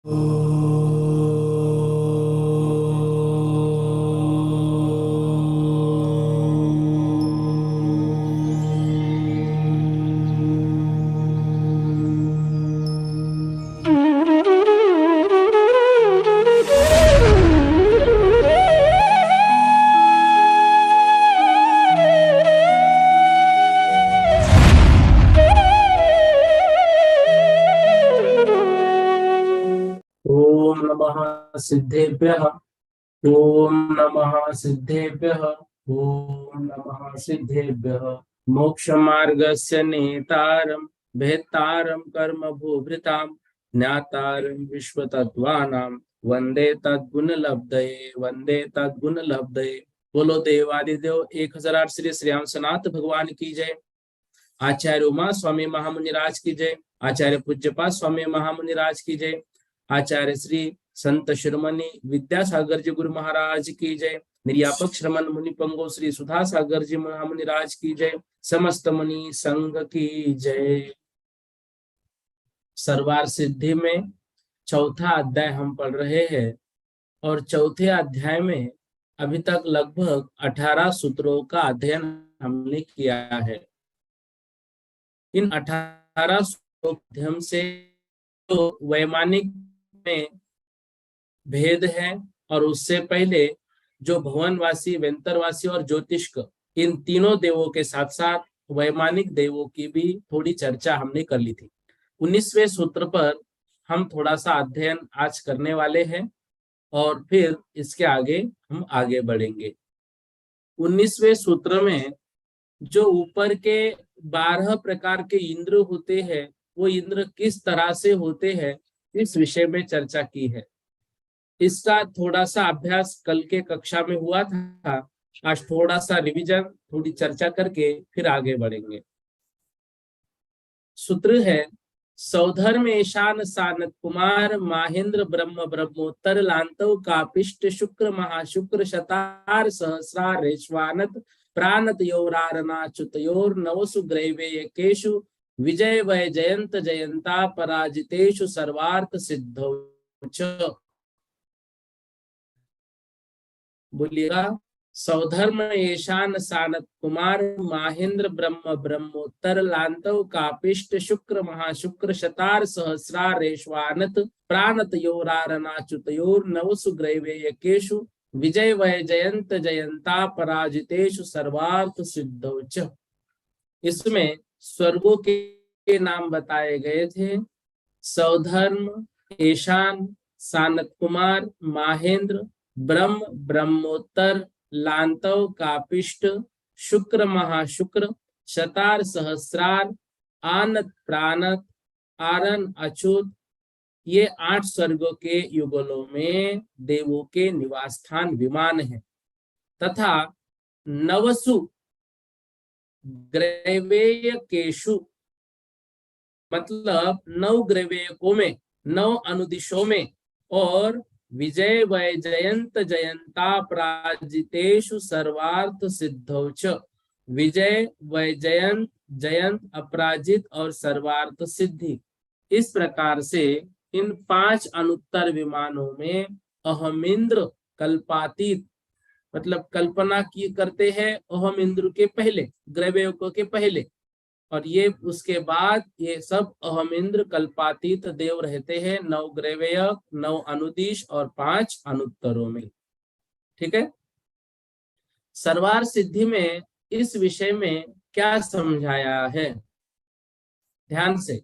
ओम नमः सिद्धेभ्यः। ओम नमः सिद्धेभ्यः। ओम नमः सिद्धेभ्यः। मोक्ष मार्गस्य नेतारं भेत्तारं कर्म भूभृतां ज्ञातारं विश्वतत्त्वानां वंदे तद्गुणलब्धये वंदे तद्गुणलब्धये। बोलो देवादिदेव 1008 श्री राम सनात भगवान की जय। आचार्य उमा स्वामी महामुनिराज की जय। आचार्य पूज्यपाद स्वामी महामुनिराज की जय। आचार्य श्री संत शिरोमणि विद्यासागर जी गुरु महाराज की जय। निर्यापक श्रमण मुनि पंगो श्री सुधा सागर जी महामुनिराज की जय। समस्त मुनि संघ की जय। सर्वार सिद्धि में चौथा अध्याय हम पढ़ रहे हैं और चौथे अध्याय में अभी तक लगभग 18 सूत्रों का अध्ययन हमने किया है। इन 18 सूत्रों के माध्यम से तो वैमानिक में भेद है और उससे पहले जो भुवनवासी, वेंतरवासी और ज्योतिष्क, इन तीनों देवों के साथ साथ वैमानिक देवों की भी थोड़ी चर्चा हमने कर ली थी। 19वें सूत्र पर हम थोड़ा सा अध्ययन आज करने वाले हैं और फिर इसके आगे हम आगे बढ़ेंगे। 19वें सूत्र में जो ऊपर के 12 प्रकार के इंद्र होते हैं, वो इंद्र किस तरह से होते हैं, इस विषय में चर्चा की है। इसका थोड़ा सा अभ्यास कल के कक्षा में हुआ था। आज थोड़ा सा रिवीजन, थोड़ी चर्चा करके फिर आगे बढ़ेंगे। सूत्र है सौधर्म ईशान सानत कुमार माहेंद्र ब्रह्म ब्रह्मोत्तर लांतव कापिष्ट शुक्र महाशुक्र शतार सहस्रार रेश्वानत प्राणत योरारनाच्युतयोर नवसु ग्रैवेयकेषु विजय वय जयंत जयंता पराजितेषु सर्वार्थ सिद्धौ च। बोलिएगा। सौधर्म ईशान सानत कुमार माहेंद्र ब्रह्म ब्रह्मोत्तर लांतव कापिष्ट शुक्र महाशुक्र शतार सहस्रार रेश्वानत प्राणत योरारनाच्युतयोर नवसु ग्रैवेयकेषु विजय वय जयंत जयंता पराजितेषु सर्वार्थ सिद्धौ च। इसमें स्वर्गों के नाम बताए गए थे। सौधर्म, ईशान, सानत कुमार, माहेंद्र, ब्रह्म ब्रह्मोत्तर, लांतव कापिष्ट, शुक्र महाशुक्र, शतार सहस्रार, आनत प्राणत, आरन अच्युत, ये 8 स्वर्गों के युगलों में देवों के निवास स्थान विमान है। तथा नवसु ग्रैवेयकेषु, मतलब 9 ग्रैवेयकों में, 9 अनुदिशों में, और विजय वय जयंत जयंता पराजितेषु सर्वार्थ सिद्धौ च। विजय वय जयंत, जयंत अपराजित और सर्वार्थ सिद्धि, इस प्रकार से इन 5 अनुत्तर विमानों में अहमिंद्र कल्पातीत, मतलब कल्पना की करते हैं अहम इंद्र के पहले, ग्रैवेयकों के पहले, और ये उसके बाद ये सब अहमिंद्र कल्पातीत देव रहते हैं 9 ग्रैवेयक, 9 अनुदिश और 5 अनुत्तरों में। ठीक है। सर्वार सिद्धि में इस विषय में क्या समझाया है, ध्यान से।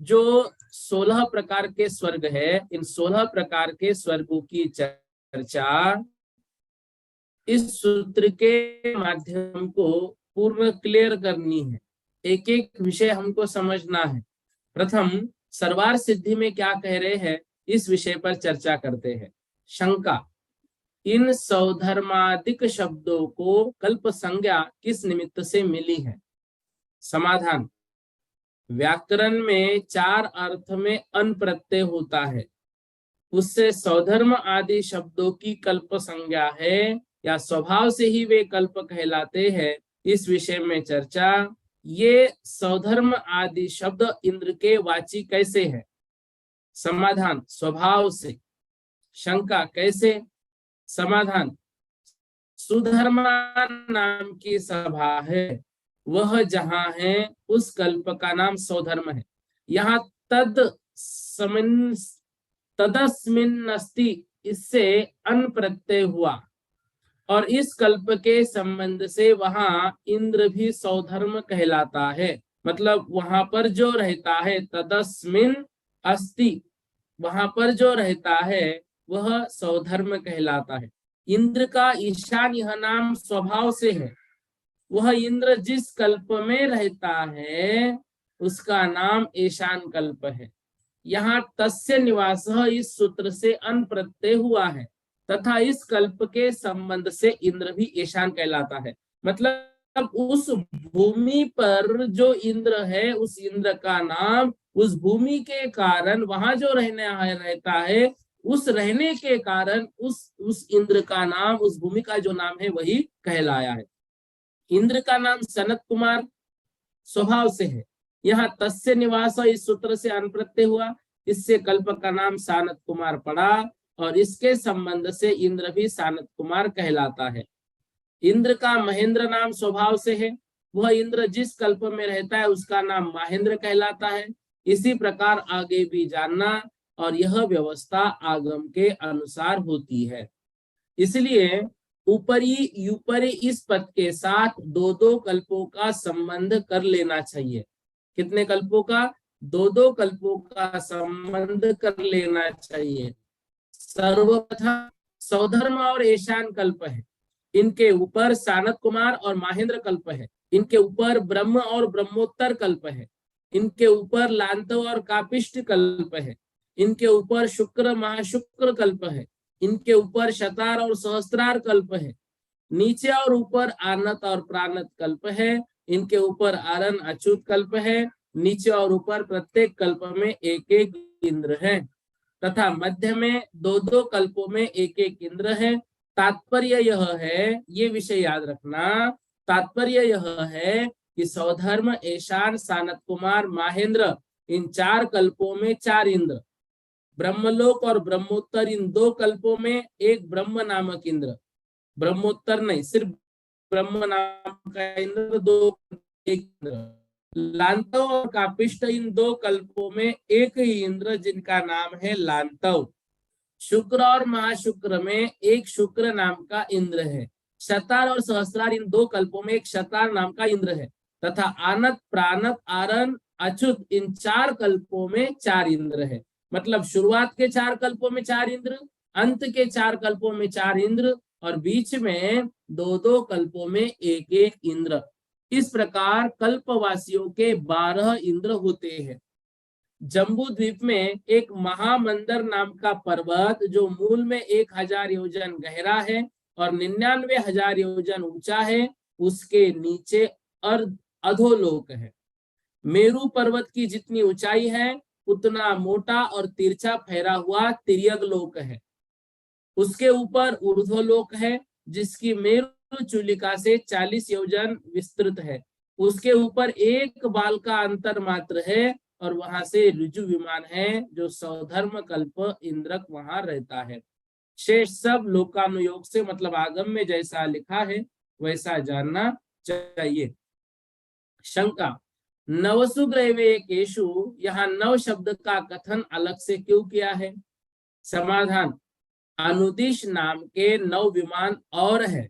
जो 16 प्रकार के स्वर्ग है, इन 16 प्रकार के स्वर्गों की चर्चा इस सूत्र के माध्यम को पूर्ण क्लियर करनी है। एक एक विषय हमको समझना है। प्रथम सर्वार सिद्धि में क्या कह रहे हैं, इस विषय पर चर्चा करते हैं। शंका, इन सौधर्मादिक शब्दों को कल्प संज्ञा किस निमित्त से मिली है? समाधान, व्याकरण में 4 अर्थ में अन प्रत्यय होता है, उससे सौधर्म आदि शब्दों की कल्प संज्ञा है या स्वभाव से ही वे कल्प कहलाते हैं, इस विषय में चर्चा। ये सौधर्म आदि शब्द इंद्र के वाची कैसे है? समाधान स्वभाव से। शंका कैसे? समाधान सुधर्मा नाम की सभा है, वह जहां है उस कल्प का नाम सौधर्म है। यहाँ तदस्मिन अस्ति, इससे अन प्रत्यय हुआ और इस कल्प के संबंध से वहां इंद्र भी सौधर्म कहलाता है। मतलब वहां पर जो रहता है, तदस्मिन अस्ति, वहां पर जो रहता है वह सौधर्म कहलाता है। इंद्र का ईशान यह नाम स्वभाव से है। वह इंद्र जिस कल्प में रहता है उसका नाम ईशान कल्प है। यहाँ तस्य निवास इस सूत्र से अन प्रत्यय हुआ है तथा इस कल्प के संबंध से इंद्र भी ईशान कहलाता है। मतलब उस भूमि पर जो इंद्र है, उस इंद्र का नाम उस भूमि के कारण वहां जो रहता है, उस रहने के कारण उस इंद्र का नाम, उस भूमि का जो नाम है वही कहलाया है। इंद्र का नाम सनत कुमार स्वभाव से है। यहाँ तस्य निवास इस सूत्र से अनप्रत्यय हुआ, इससे कल्प का नाम सानत कुमार पड़ा और इसके संबंध से इंद्र भी सानत कुमार कहलाता है। इंद्र का महेंद्र नाम स्वभाव से है। वह इंद्र जिस कल्प में रहता है उसका नाम महेंद्र कहलाता है। इसी प्रकार आगे भी जानना, और यह व्यवस्था आगम के अनुसार होती है। इसलिए ऊपरी इस पद के साथ दो दो कल्पों का संबंध कर लेना चाहिए। कितने कल्पों का? दो दो कल्पों का संबंध कर लेना चाहिए। सर्वप्रथम सौधर्म और ईशान कल्प है, इनके ऊपर सानत कुमार और महेंद्र कल्प है। इनके ऊपर ब्रह्म और ब्रह्मोत्तर कल्प है। इनके ऊपर लांतव और कापिष्ट कल्प है। इनके ऊपर शुक्र महाशुक्र कल्प है। इनके ऊपर शतार और सहस्त्रार कल्प है। नीचे और ऊपर आनत और प्राणत कल्प है। इनके ऊपर आरन अच्युत कल्प है। नीचे और ऊपर प्रत्येक कल्प में एक एक इंद्र है तथा मध्य में दो दो कल्पों में एक एक इंद्र है। तात्पर्य यह है, ये विषय याद रखना, तात्पर्य यह है कि सौधर्म, ईशान, सानत कुमार, महेंद्र, इन चार कल्पों में चार इंद्र, ब्रह्मलोक और ब्रह्मोत्तर इन दो कल्पों में एक ब्रह्म नामक इंद्र, ब्रह्मोत्तर नहीं, सिर्फ ब्रह्म नाम का इंद्र, दो एक इंद्र, लांतव और कापिष्ट इन दो कल्पों में एक ही इंद्र जिनका नाम है लांतव। शुक्र और महाशुक्र में एक शुक्र नाम का इंद्र है। शतार और सहस्त्रार इन दो कल्पों में एक शतार नाम का इंद्र है तथा आनत, प्राणत, आरन, अच्युत इन चार कल्पों में चार इंद्र है। मतलब शुरुआत के चार कल्पों में चार इंद्र, अंत के चार कल्पों में चार इंद्र और बीच में दो दो कल्पों में एक एक इंद्र। इस प्रकार कल्पवासियों के 12 इंद्र होते हैं। जम्बू द्वीप में एक महामंदर नाम का पर्वत जो मूल में 1000 योजन गहरा है और 99,000 योजन ऊंचा है, उसके नीचे अधोलोक है। मेरू पर्वत की जितनी ऊंचाई है उतना मोटा और तिरछा फैरा हुआ तिर्यक लोक है। उसके ऊपर ऊर्ध्वलोक है जिसकी मेरु चूलिका से 40 योजन विस्तृत है। उसके ऊपर एक बाल का अंतर मात्र है और वहां से ऋजु विमान है जो सौधर्म कल्प इंद्रक वहां रहता है। शेष सब लोकानुयोग से, मतलब आगम में जैसा लिखा है वैसा जानना चाहिए। शंका, नवसु ग्रैवेयकेषु, यहाँ नव शब्द का कथन अलग से क्यों किया है? समाधान, अनुदिश नाम के 9 विमान और है।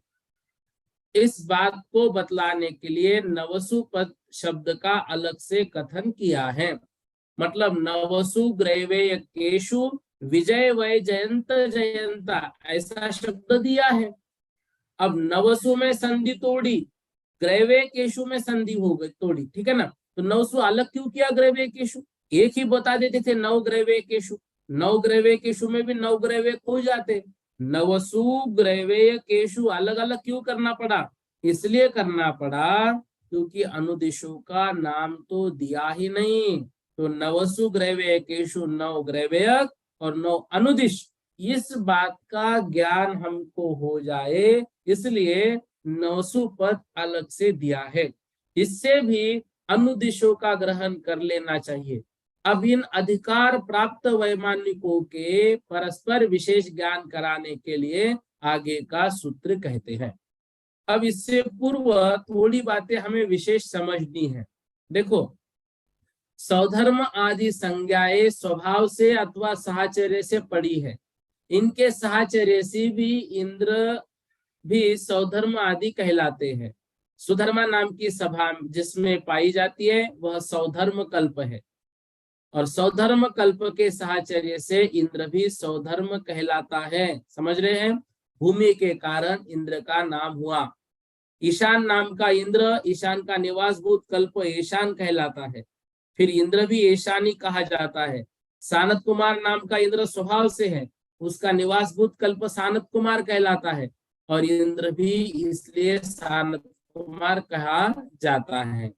इस बात को बतलाने के लिए नवसु पद शब्द का अलग से कथन किया है। मतलब नवसु ग्रैवेयकेषु विजय वै जयंत जयंता, ऐसा शब्द दिया है। अब नवसु में संधि तोड़ी, ग्रैवेयकेषु में संधि हो गई तोड़ी, ठीक है ना। तो नवसु अलग क्यों किया ग्रैवेयकेषु? एक ही बता देते थे नव ग्रैवेयकेषु, नव ग्रैवेयकेषु में भी 9 ग्रैवेय हो जाते। नवसु ग्रैवेयकेषु अलग अलग क्यों करना पड़ा? इसलिए करना पड़ा क्योंकि अनुदिशों का नाम तो दिया ही नहीं। तो नवसु ग्रैवेयकेषु 9 ग्रैवेयक और 9 अनुदिश, इस बात का ज्ञान हमको हो जाए इसलिए नवसु पद अलग से दिया है। इससे भी अनुदिशों का ग्रहण कर लेना चाहिए। अब इन अधिकार प्राप्त वैमानिकों के परस्पर विशेष ज्ञान कराने के लिए आगे का सूत्र कहते हैं। अब इससे पूर्व थोड़ी बातें हमें विशेष समझनी है। देखो, स्वधर्म आदि संज्ञाएं स्वभाव से अथवा साहचर्य से पड़ी है। इनके साहचर्य से भी इंद्र भी स्वधर्म आदि कहलाते हैं। सुधर्मा नाम की सभा जिसमें पाई जाती है वह स्वधर्म कल्प है, और स्वधर्म कल्प के साहचर्य से इंद्र भी स्वधर्म कहलाता है। समझ रहे हैं? भूमि के कारण इंद्र का नाम हुआ। ईशान नाम का इंद्र, ईशान का निवासभूत कल्प ईशान कहलाता है, फिर इंद्र भी ईशानी कहा जाता है। सानत कुमार नाम का इंद्र स्वभाव से है, उसका निवासभूत कल्प सानत कुमार कहलाता है, और इंद्र भी इसलिए सानत कुमार कहा जाता है।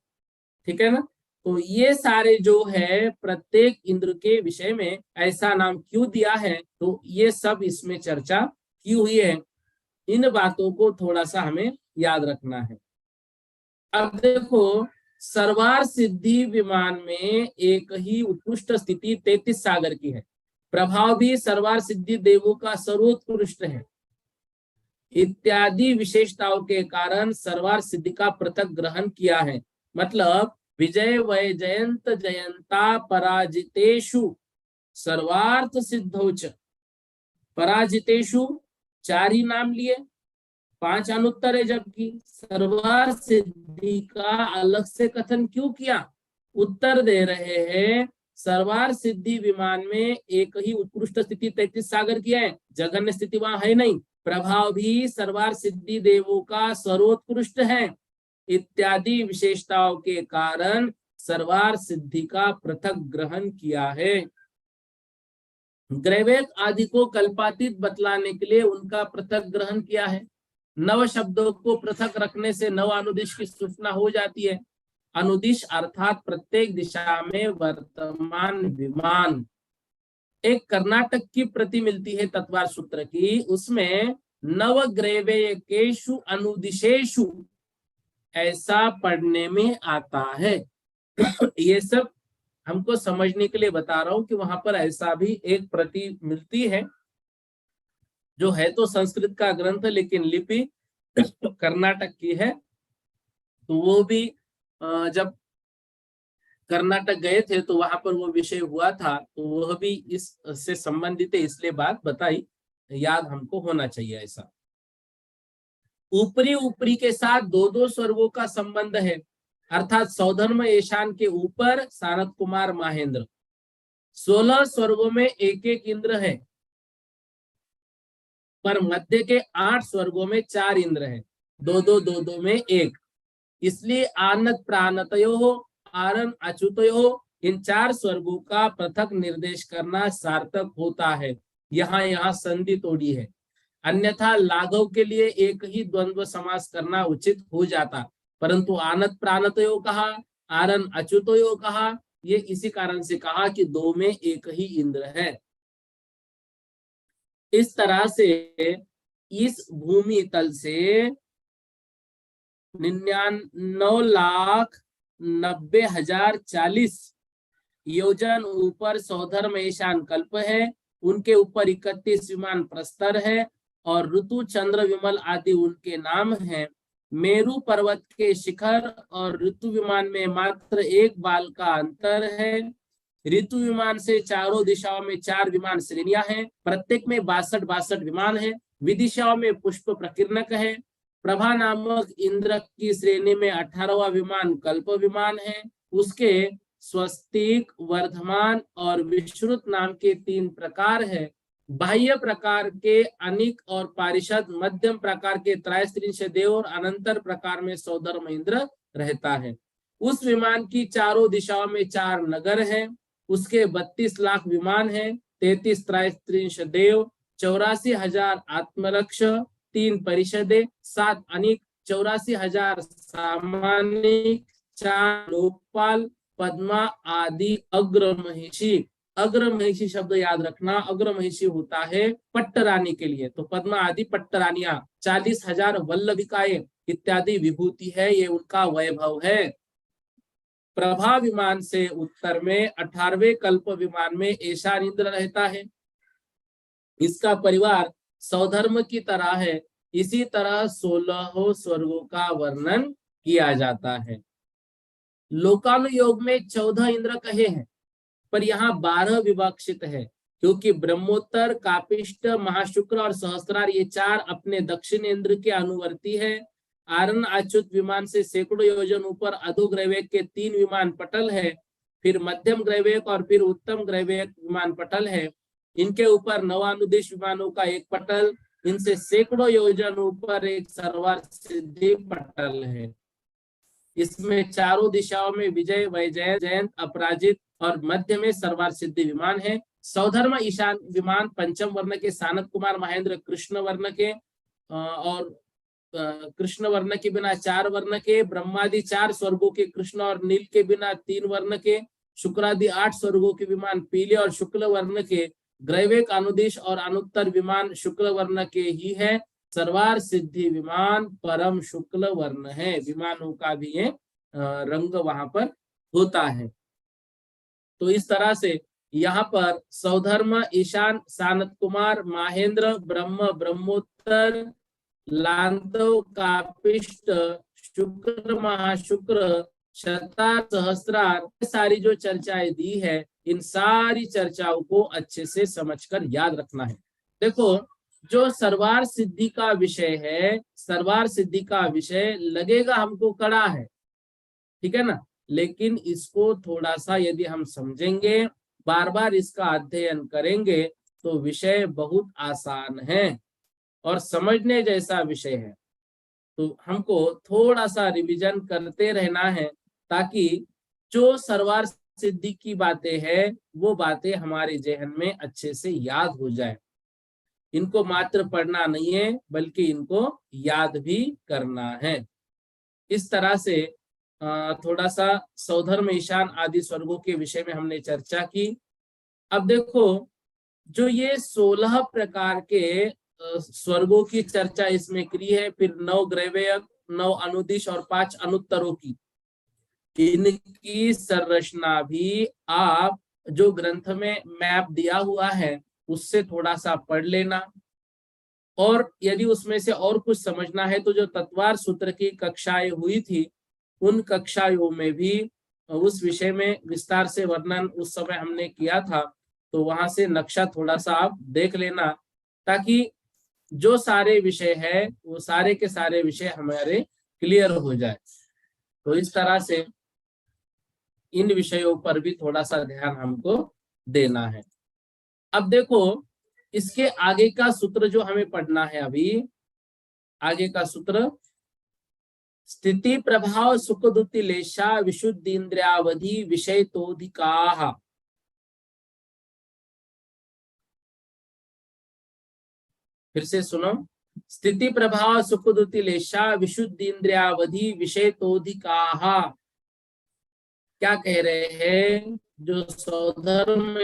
ठीक है ना? तो ये सारे जो है प्रत्येक इंद्र के विषय में ऐसा नाम क्यों दिया है, तो ये सब इसमें चर्चा की हुई है। इन बातों को थोड़ा सा हमें याद रखना है। अब देखो, सर्वार सिद्धि विमान में एक ही उत्कृष्ट स्थिति 33 सागर की है। प्रभाव भी सर्वार सिद्धि देवों का सर्वोत्कृष्ट है इत्यादि विशेषताओं के कारण सर्वार सिद्धि का पृथक ग्रहण किया है। मतलब विजय वै जयंत जयंता पराजितेषु सर्वार्थ सिद्धौच। पराजितेषु 4 ही नाम लिए, 5 अनुत्तर है, जबकि सर्वार्थ सिद्धि का अलग से कथन क्यों किया? उत्तर दे रहे हैं, सर्वार्थ सिद्धि विमान में एक ही उत्कृष्ट स्थिति 33 सागर की है, जघन्य स्थिति वहां है नहीं। प्रभाव भी सर्वार्थ सिद्धि देवों का सर्वोत्कृष्ट है इत्यादि विशेषताओं के कारण सर्वार्थ सिद्धि का पृथक ग्रहण किया है। ग्रैवेक आदि को कल्पातीत बतलाने के लिए उनका पृथक ग्रहण किया है। नव शब्दों को पृथक रखने से नव अनुदिश की सूचना हो जाती है। अनुदिश अर्थात प्रत्येक दिशा में वर्तमान विमान। एक कर्नाटक की प्रति मिलती है तत्वार सूत्र की, उसमें नवग्रैवेयकेषु अनुदिशेषु ऐसा पढ़ने में आता है। ये सब हमको समझने के लिए बता रहा हूं कि वहां पर ऐसा भी एक प्रति मिलती है, जो है तो संस्कृत का ग्रंथ लेकिन लिपि कर्नाटक की है। तो वो भी जब कर्नाटक गए थे तो वहां पर वो विषय हुआ था, तो वह भी इससे संबंधित है, इसलिए बात बताई, याद हमको होना चाहिए ऐसा। ऊपरी ऊपरी के साथ 2-2 स्वर्गों का संबंध है, अर्थात सौधर्म ईशान के ऊपर सानत कुमार महेंद्र। 16 स्वर्गों में एक एक इंद्र है, पर मध्य के 8 स्वर्गों में 4 इंद्र है, 2-2 2-2 में 1। इसलिए आनत प्राणतयो आरन अच्युतयो इन 4 स्वर्गों का पृथक निर्देश करना सार्थक होता है। यहाँ संधि तोड़ी है, अन्यथा लाघव के लिए एक ही द्वंद्व समास करना उचित हो जाता, परंतु आनत प्राणतयो कहा, आरन अच्युतयो कहा, ये इसी कारण से कहा कि 2 में एक ही इंद्र है। इस तरह से इस भूमि तल से 99,90,040 योजन ऊपर सौधर्म ईशान कल्प है, उनके ऊपर 31 विमान प्रस्तर है, और ऋतु चंद्र विमल आदि उनके नाम हैं। मेरु पर्वत के शिखर और ऋतु विमान में मात्र 1 बाल का अंतर है। ऋतु विमान से चारों दिशाओं में 4 विमान श्रेणियां हैं, प्रत्येक में 62 विमान है। विदिशाओं में पुष्प प्रकीर्णक है। प्रभा नामक इंद्र की श्रेणी में 18वां विमान कल्प विमान है। उसके स्वस्तिक, वर्धमान और विश्रुत नाम के 3 प्रकार है। बाह्य प्रकार के अनिक और पारिषद, मध्यम प्रकार के त्रैस्त्रिंश देव और अनंतर प्रकार में सौधर्म इंद्र रहता है। उस विमान की चारों दिशाओं में 4 नगर हैं। उसके 32 लाख विमान हैं, 33 त्रैस्त्रिंश देव, 84,000 आत्मरक्ष, 3 परिषदे, 7 अनिक, 84,000 सामान्य, 4 लोकपाल, पद्मा आदि अग्र महिषी। अग्र महिषी शब्द याद रखना, अग्र महिषी होता है पट्टरानी के लिए, तो पद्मा आदि पट्टरानियां, 40,000 वल्लभिकाएं इत्यादि विभूति है, ये उनका वैभव है। प्रभा विमान से उत्तर में 18वें कल्प विमान में ईशान इंद्र रहता है। इसका परिवार सौधर्म की तरह है। इसी तरह 16 स्वर्गों का वर्णन किया जाता है। लोकानुयोग में 14 इंद्र कहे हैं, पर यहाँ 12 विवक्षित है, क्योंकि ब्रह्मोत्तर, कापिष्ट, महाशुक्र और सहस्त्रार ये 4 अपने दक्षिण इंद्र के अनुवर्ती है। आरण अच्युत विमान से सैकड़ों योजन ऊपर अधोग्रैवेक के 3 विमान पटल है, फिर मध्यम ग्रैवेक और फिर उत्तम ग्रैवेक विमान पटल है। इनके ऊपर नवानुदिश विमानों का एक पटल, इनसे सैकड़ों योजन ऊपर एक सर्वार्थ सिद्धि पटल है। इसमें चारों दिशाओं में विजय, वैजयंत, जयंत, अपराजित और मध्य में सर्वार्थ सिद्धि विमान है। सौधर्म ईशान विमान पंचम वर्ण के सानत कुमार महेंद्र कृष्ण वर्ण के और कृष्ण वर्ण के बिना 4 वर्ण के, ब्रह्मादि 4 स्वर्गों के कृष्ण और नील के बिना 3 वर्ण के, शुक्रादि 8 स्वर्गों के विमान पीले और शुक्ल वर्ण के, ग्रैवेक, अनुदिश और अनुत्तर विमान शुक्ल वर्ण के ही है। सर्वार सिद्धि विमान परम शुक्ल वर्ण है। विमानों का भी ये रंग वहां पर होता है। तो इस तरह से यहाँ पर सौधर्म, ईशान, सानत कुमार, माहेंद्र, ब्रह्म, ब्रह्मोत्तर, लांतव, कापिष्ट, शुक्र, महाशुक्र, शतार, सहस्त्रार, सारी जो चर्चाएं दी है, इन सारी चर्चाओं को अच्छे से समझकर याद रखना है। देखो, जो सर्वार सिद्धि का विषय है, सर्वार सिद्धि का विषय लगेगा हमको कड़ा है, ठीक है ना, लेकिन इसको थोड़ा सा यदि हम समझेंगे, बार बार इसका अध्ययन करेंगे, तो विषय बहुत आसान है और समझने जैसा विषय है। तो हमको थोड़ा सा रिवीजन करते रहना है, ताकि जो सर्वार सिद्धि की बातें हैं वो बातें हमारे जहन में अच्छे से याद हो जाए। इनको मात्र पढ़ना नहीं है, बल्कि इनको याद भी करना है। इस तरह से थोड़ा सा सौधर्म, ईशान आदि स्वर्गों के विषय में हमने चर्चा की। अब देखो, जो ये 16 प्रकार के स्वर्गों की चर्चा इसमें की है, फिर 9 ग्रैवेयक, 9 अनुदिश और 5 अनुत्तरों की, इनकी संरचना भी आप जो ग्रंथ में मैप दिया हुआ है उससे थोड़ा सा पढ़ लेना। और यदि उसमें से और कुछ समझना है तो जो तत्वार सूत्र की कक्षाएं हुई थी, उन कक्षाओं में भी उस विषय में विस्तार से वर्णन उस समय हमने किया था, तो वहां से नक्शा थोड़ा सा आप देख लेना, ताकि जो सारे विषय है वो सारे के सारे विषय हमारे क्लियर हो जाए। तो इस तरह से इन विषयों पर भी थोड़ा सा ध्यान हमको देना है। अब देखो, इसके आगे का सूत्र जो हमें पढ़ना है, अभी आगे का सूत्र, स्थिति प्रभाव सुख दुति लेशा विशुद्ध इंद्रियावधि विषय तोधिका। फिर से सुनो, स्थिति प्रभाव सुख दुति लेशा विशुद्ध इंद्रियावधि विषय तोधिका। क्या कह रहे हैं? जो सौधर्म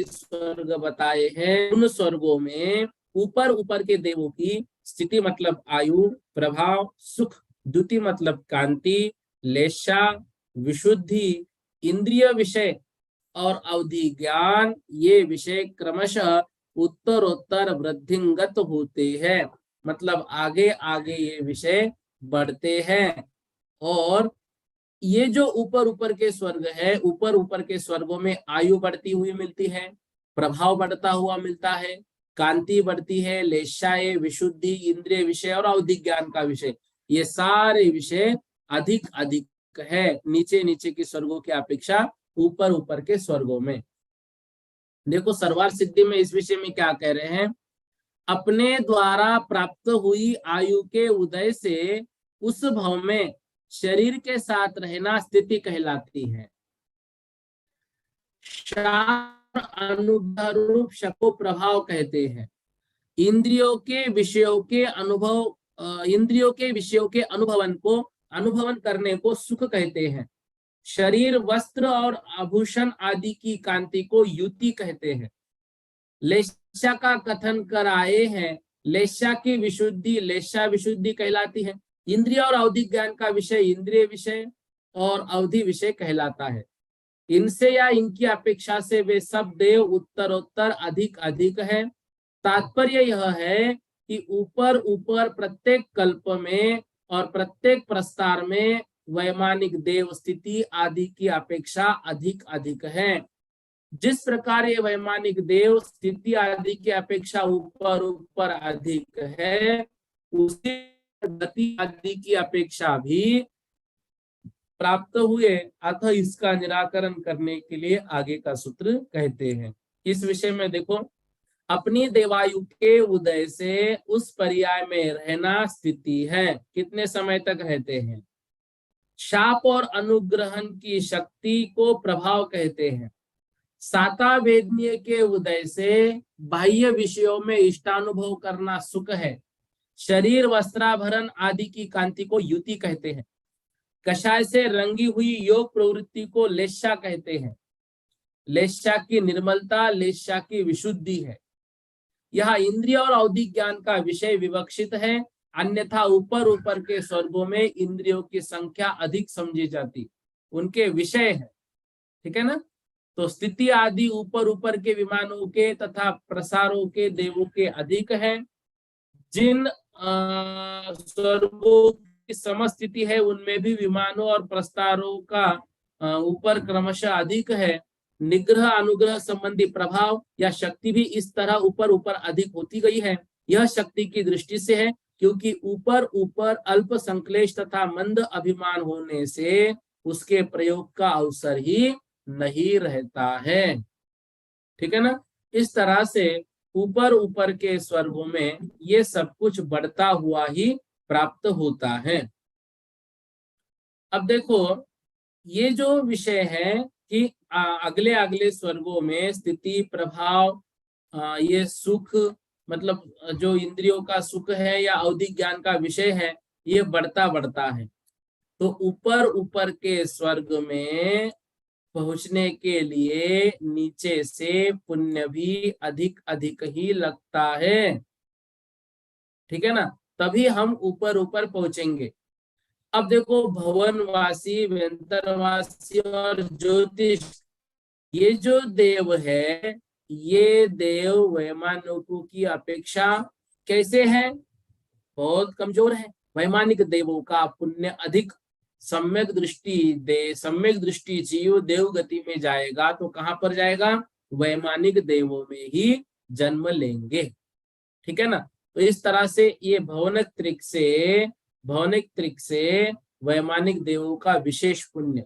स्वर्ग बताए हैं, उन स्वर्गों में ऊपर ऊपर के देवों की स्थिति मतलब आयु, प्रभाव, सुख, द्युति मतलब कांति, लेशा विशुद्धि, इंद्रिय विषय और अवधि ज्ञान, ये विषय क्रमशः उत्तरोत्तर वृद्धिंगत होते हैं। मतलब आगे आगे ये विषय बढ़ते हैं। और ये जो ऊपर ऊपर के स्वर्ग है, ऊपर ऊपर के स्वर्गों में आयु बढ़ती हुई मिलती है, प्रभाव बढ़ता हुआ मिलता है, कांति बढ़ती है, लेशाए, विशुद्धि, इंद्रिय विषय और अवधि ज्ञान का विषय, ये सारे विषय अधिक अधिक है नीचे नीचे के स्वर्गों की अपेक्षा ऊपर ऊपर के स्वर्गों में। देखो, सर्वार्थ सिद्धि में इस विषय में क्या कह रहे हैं? अपने द्वारा प्राप्त हुई आयु के उदय से उस भव में शरीर के साथ रहना स्थिति कहलाती है। अनुभव शको प्रभाव कहते हैं। इंद्रियों के विषयों के अनुभव, इंद्रियों के विषयों के अनुभवन करने को सुख कहते हैं। शरीर, वस्त्र और आभूषण आदि की कांति को युति कहते हैं। लेशा का कथन कर आए हैं। लेशा की विशुद्धि लेशा विशुद्धि कहलाती है। इंद्रिय और अवधि ज्ञान का विषय इंद्रिय विषय और अवधि विषय कहलाता है। इनसे या इनकी अपेक्षा से वे सब देव उत्तरोत्तर अधिक अधिक है। तात्पर्य यह है कि ऊपर ऊपर प्रत्येक कल्प में और प्रत्येक प्रस्तार में वैमानिक देव स्थिति आदि की अपेक्षा अधिक अधिक है। जिस प्रकार ये वैमानिक देव स्थिति आदि की अपेक्षा ऊपर ऊपर अधिक है, उसी गति आदि की अपेक्षा भी प्राप्त हुए। अतः इसका निराकरण करने के लिए आगे का सूत्र कहते हैं। इस विषय में देखो, अपनी देवायु के उदय से उस पर्याय में रहना स्थिति है। कितने समय तक रहते हैं? शाप और अनुग्रहण की शक्ति को प्रभाव कहते हैं। साता वेदनीय के उदय से बाह्य विषयों में इष्टानुभव करना सुख है। शरीर वस्त्राभरण आदि की कांति को युति कहते हैं। कषाय से रंगी हुई योग प्रवृत्ति को लेस्या कहते हैं। लेस्या की निर्मलता लेस्या की विशुद्धि है। यह इंद्रिय और औदिक ज्ञान का विषय विवक्षित है, अन्यथा ऊपर ऊपर के स्वर्गों में इंद्रियों की संख्या अधिक समझी जाती, उनके विषय है। ठीक है ना? तो स्थिति आदि ऊपर ऊपर के विमानों के तथा प्रसारों के देवों के अधिक है। जिन स्वर्गों की समस्थिति है उनमें भी विमानों और प्रस्तारों का ऊपर क्रमशः अधिक है। निग्रह अनुग्रह संबंधी प्रभाव या शक्ति भी इस तरह ऊपर ऊपर अधिक होती गई है। यह शक्ति की दृष्टि से है, क्योंकि ऊपर ऊपर अल्प संक्लेश तथा मंद अभिमान होने से उसके प्रयोग का अवसर ही नहीं रहता है। ठीक है ना? इस तरह से ऊपर ऊपर के स्वर्गों में ये सब कुछ बढ़ता हुआ ही प्राप्त होता है। अब देखो, ये जो विषय है कि अगले अगले स्वर्गों में स्थिति प्रभाव, ये सुख, मतलब जो इंद्रियों का सुख है या औदिक ज्ञान का विषय है, ये बढ़ता बढ़ता है। तो ऊपर ऊपर के स्वर्ग में पहुंचने के लिए नीचे से पुण्य भी अधिक अधिक ही लगता है। ठीक है ना? तभी हम ऊपर ऊपर पहुंचेंगे। अब देखो, भवनवासी, व्यंतरवासी और ज्योतिष, ये जो देव है, ये देव वैमानिकों की अपेक्षा कैसे है? बहुत कमजोर है। वैमानिक देवों का पुण्य अधिक। सम्यक दृष्टि जीव देव गति में जाएगा तो कहां पर जाएगा? वैमानिक देवों में ही जन्म लेंगे। ठीक है ना? तो इस तरह से ये भवनिक त्रिक से वैमानिक देवों का विशेष पुण्य,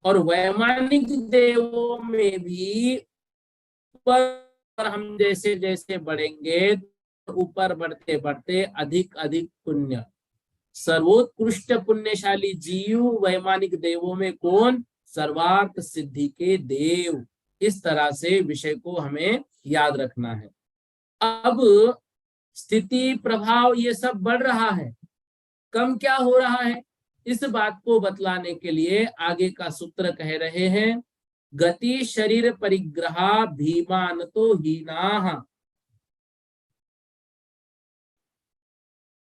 और वैमानिक देवों में भी ऊपर हम जैसे जैसे बढ़ेंगे, ऊपर बढ़ते बढ़ते अधिक अधिक पुण्य। सर्वोत्कृष्ट पुण्यशाली जीव वैमानिक देवों में कौन? सर्वार्थ सिद्धि के देव। इस तरह से विषय को हमें याद रखना है। अब स्थिति प्रभाव ये सब बढ़ रहा है, कम क्या हो रहा है? इस बात को बतलाने के लिए आगे का सूत्र कह रहे हैं, गति शरीर परिग्रहा भीमान तो हीनाः।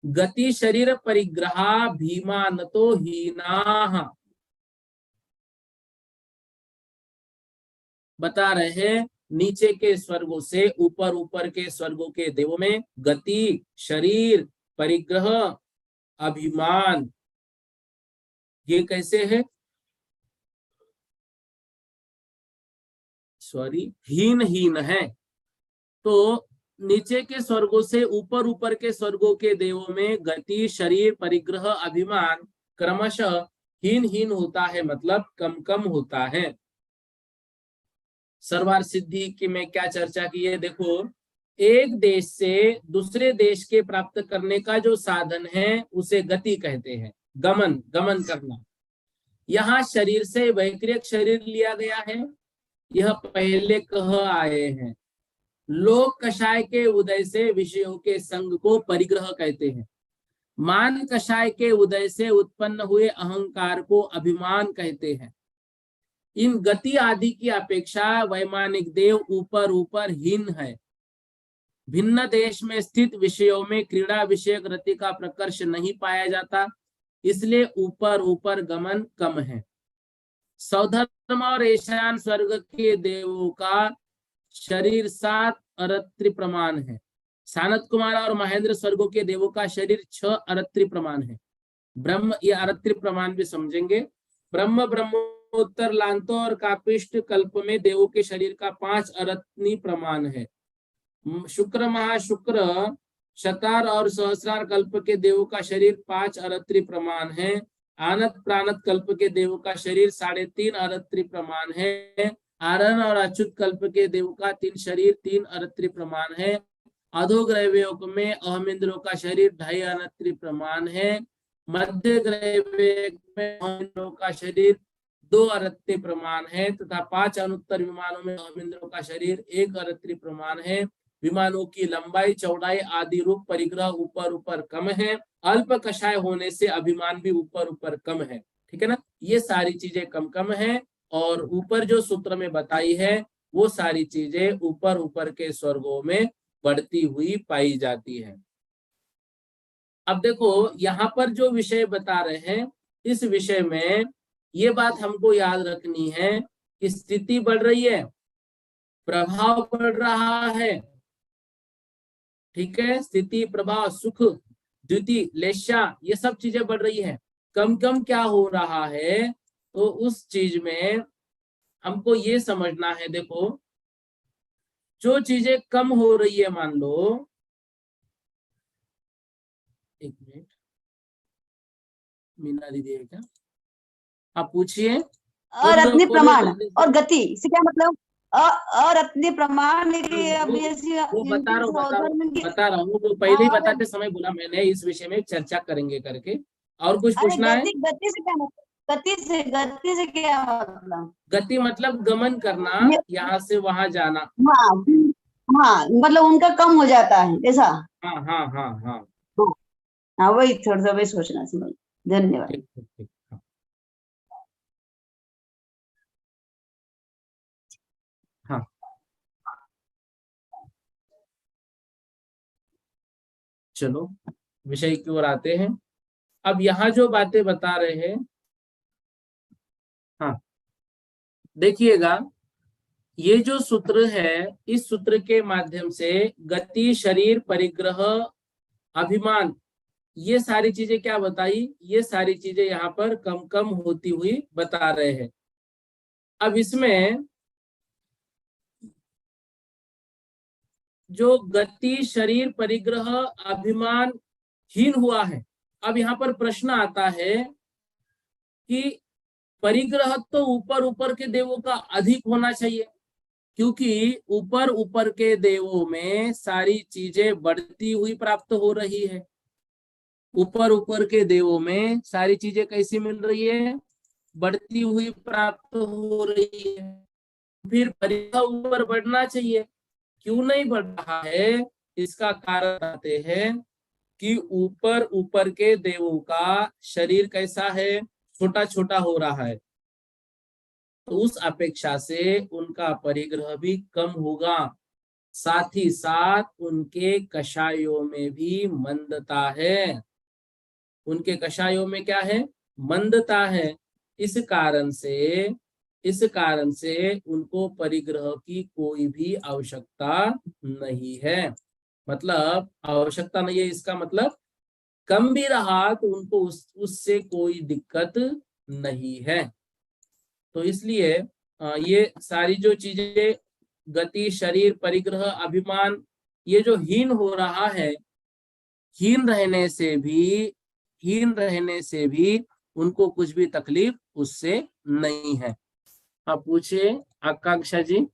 गति शरीर परिग्रहा भीमान तो हीनाः। बता रहे हैं, नीचे के स्वर्गों से ऊपर ऊपर के स्वर्गों के देवों में गति, शरीर, परिग्रह, अभिमान, ये कैसे है? हीन हीन है। तो नीचे के स्वर्गों से ऊपर ऊपर के स्वर्गों के देवों में गति, शरीर, परिग्रह, अभिमान क्रमशः हीन हीन होता है, मतलब कम कम होता है। सर्वार्थ सिद्धि की में क्या चर्चा की है? देखो, एक देश से दूसरे देश के प्राप्त करने का जो साधन है उसे गति कहते हैं। गमन करना। यहाँ शरीर से वैक्रिक शरीर लिया गया है, यह पहले कह आए हैं। लोक कषाय के उदय से विषयों के संग को परिग्रह कहते हैं। मान कषाय के उदय से उत्पन्न हुए अहंकार को अभिमान कहते हैं। इन गति आदि की अपेक्षा वैमानिक देव ऊपर ऊपर हीन है। भिन्न देश में स्थित विषयों में क्रीड़ा विषयक रति का प्रकर्ष नहीं पाया जाता, इसलिए ऊपर ऊपर गमन कम है। सौधर्म और ईशान स्वर्ग के देवों का शरीर 7 अरत्रि प्रमाण है। सानत कुमार और महेंद्र स्वर्गों के देवों का शरीर 6 अरत्रि प्रमाण है। ब्रह्म, ये अरत्रि प्रमाण भी समझेंगे। ब्रह्म, ब्रह्मोत्तर, लांतो और कापिष्ट कल्प में देवों के शरीर का 5 अरत्नि प्रमाण है। शुक्र, महाशुक्र, शतार और सहस्रार कल्प के देवों का शरीर 5 अरत्रि प्रमाण है। आनत प्राणत कल्प के देवों का शरीर 3.5 अरत्रि प्रमाण है। आरण और अच्युत कल्प के देवों का 3 शरीर 3 अरत्रि प्रमाण है। अधोग्रहयोग में अहमिंद्रों का शरीर 2.5 अरत्रि प्रमाण है। मध्य ग्रहयोग में अहमिंद्रों का शरीर 2 अरत्रि प्रमाण है तथा 5 अनुत्तर विमानों में अहमिंद्रों का शरीर 1 अरत्रि प्रमाण है। विमानों की लंबाई, चौड़ाई आदि रूप परिग्रह ऊपर ऊपर कम है। अल्प कषाय होने से अभिमान भी ऊपर ऊपर कम है। ठीक है ना, ये सारी चीजें कम कम है और ऊपर जो सूत्र में बताई है वो सारी चीजें ऊपर ऊपर के स्वर्गों में बढ़ती हुई पाई जाती है। अब देखो यहाँ पर जो विषय बता रहे हैं, इस विषय में ये बात हमको याद रखनी है कि स्थिति बढ़ रही है, प्रभाव बढ़ रहा है। ठीक है, स्थिति, प्रभाव, सुख, द्युति, लेशा, ये सब चीजें बढ़ रही है। कम कम क्या हो रहा है, तो उस चीज में हमको ये समझना है। देखो जो चीजें कम हो रही है, मान लो, एक मिनट, मीना दीदी है क्या? आप पूछिए। और अपने प्रमाण और गति से क्या मतलब? और अपने प्रमाण वो बता रहा हूँ वो पहले ही बताते समय बोला मैंने, इस विषय में चर्चा करेंगे करके। और कुछ पूछना है? गति से क्या मतलब? गति से क्या मतलब? गति मतलब गमन करना, यहाँ से वहां जाना। हाँ हाँ, मतलब उनका कम हो जाता है ऐसा। हाँ हाँ हाँ हाँ हाँ, वही थोड़ा सा वही सोचना समझ। धन्यवाद। ठीक ठीक ठीक। हाँ हाँ, चलो विषय की ओर आते हैं। अब यहाँ जो बातें बता रहे हैं, हाँ देखिएगा, ये जो सूत्र है, इस सूत्र के माध्यम से गति, शरीर, परिग्रह, अभिमान, ये सारी चीजें क्या बताई, ये सारी चीजें यहाँ पर कम कम होती हुई बता रहे हैं। अब इसमें जो गति, शरीर, परिग्रह, अभिमान हीन हुआ है, अब यहाँ पर प्रश्न आता है कि परिग्रह तो ऊपर ऊपर के देवों का अधिक होना चाहिए, क्योंकि ऊपर ऊपर के देवों में सारी चीजें बढ़ती हुई प्राप्त हो रही है। ऊपर ऊपर के देवों में सारी चीजें कैसी मिल रही है? बढ़ती हुई प्राप्त हो रही है। फिर परिग्रह ऊपर बढ़ना चाहिए, क्यों नहीं बढ़ रहा है? इसका कारण बताते हैं कि ऊपर ऊपर के देवों का शरीर कैसा है? छोटा छोटा हो रहा है, तो उस अपेक्षा से उनका परिग्रह भी कम होगा। साथ ही साथ उनके कषायों में भी मंदता है। उनके कषायों में क्या है? मंदता है। इस कारण से उनको परिग्रह की कोई भी आवश्यकता नहीं है। मतलब आवश्यकता नहीं है, इसका मतलब कम भी रहा तो उनको उससे कोई दिक्कत नहीं है। तो इसलिए ये सारी जो चीजें, गति, शरीर, परिग्रह, अभिमान, ये जो हीन हो रहा है, हीन रहने से भी उनको कुछ भी तकलीफ उससे नहीं है। आप पूछिए आकांक्षा जी।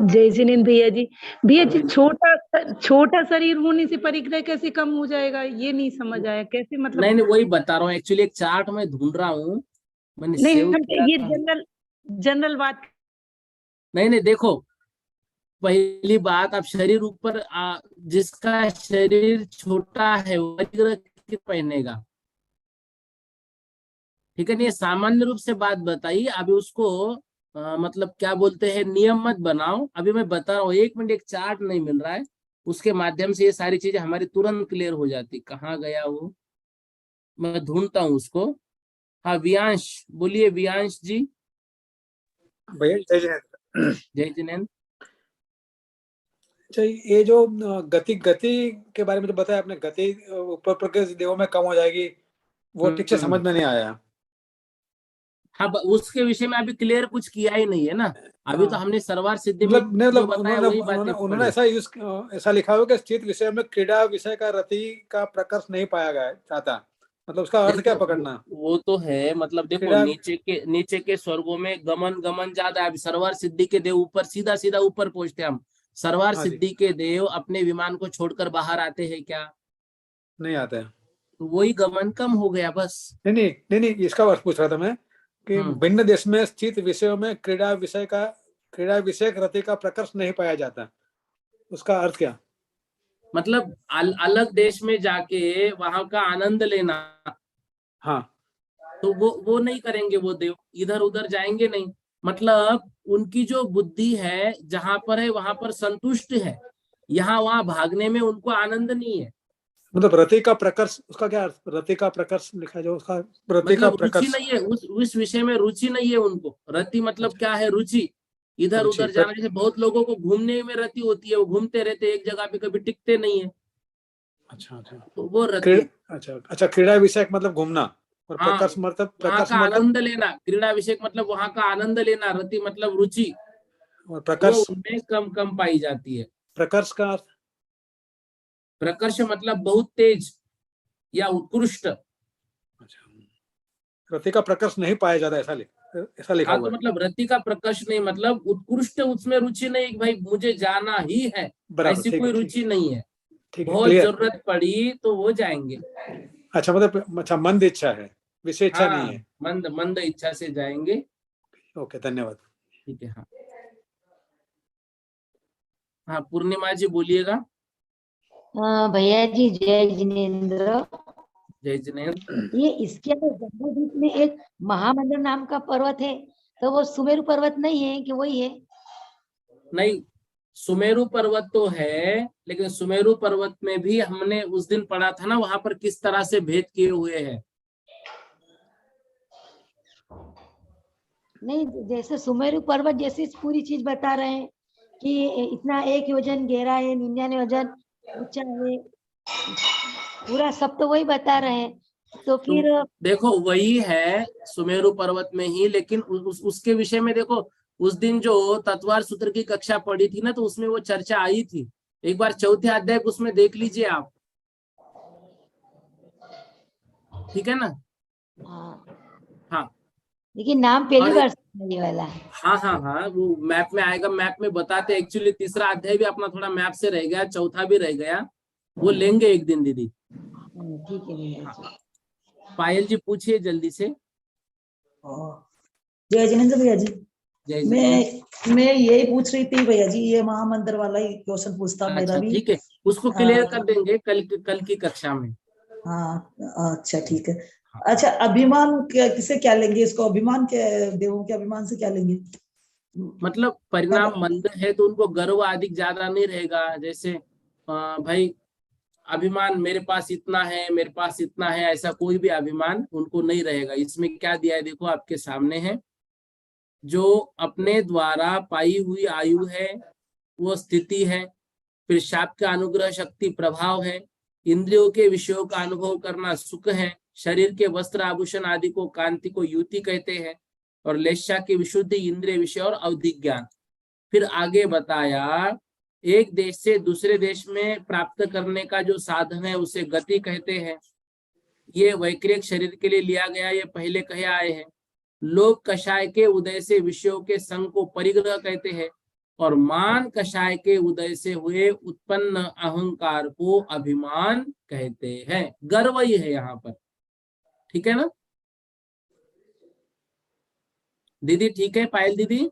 जय जिनेन्द्र भैया जी। भैया जी, छोटा शरीर होने से परिग्रह कैसे कम हो जाएगा? ये नहीं समझ आया, कैसे मतलब? नहीं वही बता रहा हूँ, एक्चुअली एक चार्ट में ढूंढ रहा हूँ, मैंने नहीं, सेव हम किया ये था। जनरल बात। नहीं देखो, पहली बात, आप शरीर ऊपर, जिसका शरीर छोटा है वो परिग्रह पहनेगा। ठीक है, नहीं सामान्य रूप से बात बताइए, अभी उसको मतलब क्या बोलते हैं, नियम मत बनाओ। अभी मैं बता रहा हूँ, 1 मिनट, एक चार्ट नहीं मिल रहा है, उसके माध्यम से ये सारी चीजें हमारी तुरंत क्लियर हो जाती। कहाँ गया वो, मैं ढूंढता हूँ उसको। हाँ वियांश, बोलिए वियांश जी। भैया जय जिनेंद्र। जय जिनेंद्र। अच्छा, ये जो गति गति के बारे में जो बताया आपने, गति ऊपर प्रकृति देवों में कम हो जाएगी, वो ठीक से समझ में नहीं आया। हाँ उसके विषय में अभी क्लियर कुछ किया ही नहीं है ना, अभी तो हाँ। हमने सर्वार सिद्धि में मतलब जो बताया वही उन्होंने बातें उन्होंने पढ़ी। ऐसा लिखा हो कि स्थित विषय में क्रीड़ा विषय का रति का प्रकर्ष नहीं पाया गया चाहता, मतलब उसका अर्थ क्या देखो पकड़ना? वो तो है, मतलब देखो क्रीड़ा, नीचे के स्वर्गों में गमन गमन ज्यादा है। अभी सर्वार सिद्धि के देव ऊपर सीधा सीधा ऊपर पहुंचते हैं हम। सर्वार हाँ जी, सिद्धि के देव अपने विमान को छोड़कर बाहर आते हैं क्या? नहीं आता है। तो वही गमन कम हो गया बस। नहीं नहीं नहीं नहीं, इसका अर्थ पूछ रहा था मैं कि भिन्न देश में स्थित विषयों में क्रीड़ा विषयक रति का प्रकर्ष नहीं पाया जाता, उसका अर्थ क्या? मतलब अलग देश में जाके वहां का आनंद लेना, हाँ तो वो नहीं करेंगे वो देव, इधर उधर जाएंगे नहीं। मतलब उनकी जो बुद्धि है जहां पर है वहां पर संतुष्ट है, यहाँ वहां भागने में उनको आनंद नहीं है। मतलब रति का प्रकर्ष, उसका क्या अर्थ? रति का प्रकर्ष लिखा जो, उसका रति का मतलब रुचि प्रकर्ष, नहीं है उस विषय में, रुचि नहीं है उनको। रति मतलब अच्छा, क्या है? रुचि, इधर रुचि उधर जाना। जैसे बहुत लोगों को घूमने में रति होती है, वो घूमते रहते एक जगह पे, कभी टिकते नहीं है, अच्छा अच्छा, तो वो रति। अच्छा अच्छा, क्रीड़ा विषयक मतलब घूमना, और हाँ वहां प्रकर्ष का मतलब, आनंद लेना, क्रीड़ा विषय मतलब वहां का आनंद लेना। रति मतलब रुचि, और वो प्रकर्ष, उनमें कम कम पाई जाती है। प्रकर्ष का अर्थ? प्रकर्ष मतलब बहुत तेज या उत्कृष्ट। अच्छा, रति का प्रकर्ष नहीं पाया जाता, ऐसा लिखा हाँ हुआ तो है। मतलब रति का प्रकर्ष नहीं, मतलब उत्कृष्ट, उसमें रुचि नहीं कि भाई मुझे जाना ही है, बराबर, ऐसी ठीक कोई है, ठीक रुचि नहीं है। ठीक है, बहुत क्लियर। जरूरत पड़ी तो वो जाएंगे। अच्छा, मतलब अच्छा, मंद इच्छा है, विषय इच्छा नहीं हाँ है। मंद मंद इच्छा से जाएंगे। ओके, धन्यवाद। ठीक है। हाँ हाँ पूर्णिमा जी बोलिएगा। भैया जी जय जिनेन्द्र। जय जिनेन्द्र। ये इसके अंदर जम्बूद्वीप में एक महामंडल नाम का पर्वत है, तो वो सुमेरु पर्वत नहीं है कि वही है? नहीं, सुमेरु पर्वत तो है, लेकिन सुमेरु पर्वत में भी हमने उस दिन पढ़ा था ना, वहां पर किस तरह से भेद किए हुए हैं। नहीं, जैसे सुमेरु पर्वत जैसी पूरी चीज बता रहे हैं कि इतना 1 योजन गहरा है, 99 योजन ऊंचा है, पूरा सब तो वही बता रहे हैं। तो फिर तो देखो वही है सुमेरु पर्वत में ही, लेकिन उसके विषय में देखो, उस दिन जो तत्वार सूत्र की कक्षा पढ़ी थी ना, तो उसमें वो चर्चा आई थी। एक बार चौथे अध्याय को उसमें देख लीजिए आप, ठीक है ना? हाँ, हाँ लेकिन नाम पहली और बार सुना ये वाला है। हाँ हाँ हाँ, वो मैप में आएगा, मैप में बताते। एक्चुअली तीसरा अध्याय भी अपना थोड़ा मैप से रह गया, चौथा भी रह गया, वो लेंगे एक दिन दीदी। ठीक है भैया हाँ, जी। पायल जी पूछिए जल्दी से। जय जिनेन्द्र भैया जी। जय जिनेन्द्र। मैं यही पूछ रही थी भैया जी, ये महामंदिर वाला ही क्वेश्चन पूछता मेरा अच्छा भी। ठीक है, उसको क्लियर कर देंगे कल की कक्षा में। हाँ अच्छा ठीक है। हाँ। अच्छा, अभिमान किसे क्या लेंगे इसको? अभिमान के देवों के अभिमान से क्या लेंगे? मतलब परिणाम मंद है तो उनको गर्व आदि ज्यादा नहीं रहेगा। जैसे भाई अभिमान मेरे पास इतना है, मेरे पास इतना है, ऐसा कोई भी अभिमान उनको नहीं रहेगा। इसमें क्या दिया है देखो आपके सामने है, जो अपने द्वारा पाई हुई आयु है वो स्थिति है, फिर शाप का अनुग्रह शक्ति प्रभाव है, इंद्रियों के विषयों का अनुभव करना सुख है, शरीर के वस्त्र आभूषण आदि को कांति को युति कहते हैं, और लेशा की विशुद्धि इंद्रिय विषय और अवधि ज्ञान। फिर आगे बताया एक देश से दूसरे देश में प्राप्त करने का जो साधन है उसे गति कहते हैं। ये वैक्रिक शरीर के लिए लिया गया, ये पहले कहे आए हैं। लोक कषाय के उदय से विषयों के संग को परिग्रह कहते हैं, और मान कषाय के उदय से हुए उत्पन्न अहंकार को अभिमान कहते हैं। गर्व ही है यहाँ पर, ठीक है ना दीदी? ठीक है पायल दीदी?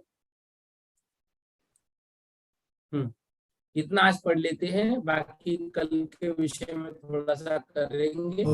इतना आज पढ़ लेते हैं, बाकी कल के विषय में थोड़ा सा करेंगे।